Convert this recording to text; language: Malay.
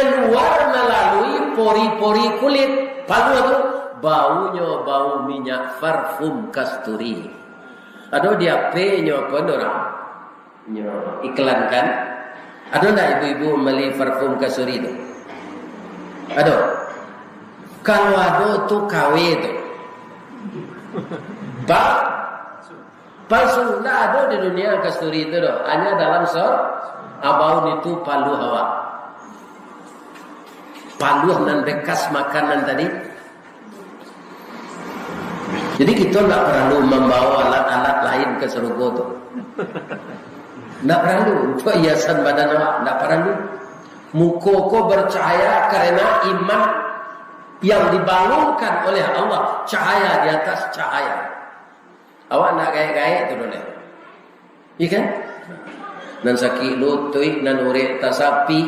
keluar melalui pori-pori kulit. Palu itu baunya bau minyak parfum kasturi. Aduh dia penyo apa orang iklan kan? Ada enggak ibu-ibu beli parfum kasturi itu? Aduh. Kalau ada tu KW tu. Palsu tidak ada di dunia kasturi itu doh. Hanya dalam abau itu palu hawa. Palu dan bekas makanan tadi. Jadi kita tidak perlu membawa alat-alat lain ke surga tu. Tidak perlu. Itu hiasan badan awak. Tidak perlu. Muka bercahaya karena iman yang dibangunkan oleh Allah, cahaya di atas cahaya. Awak nak gaya-gaya tu boleh. Iya kan? Nan sakit lutut, nan urek tasapi,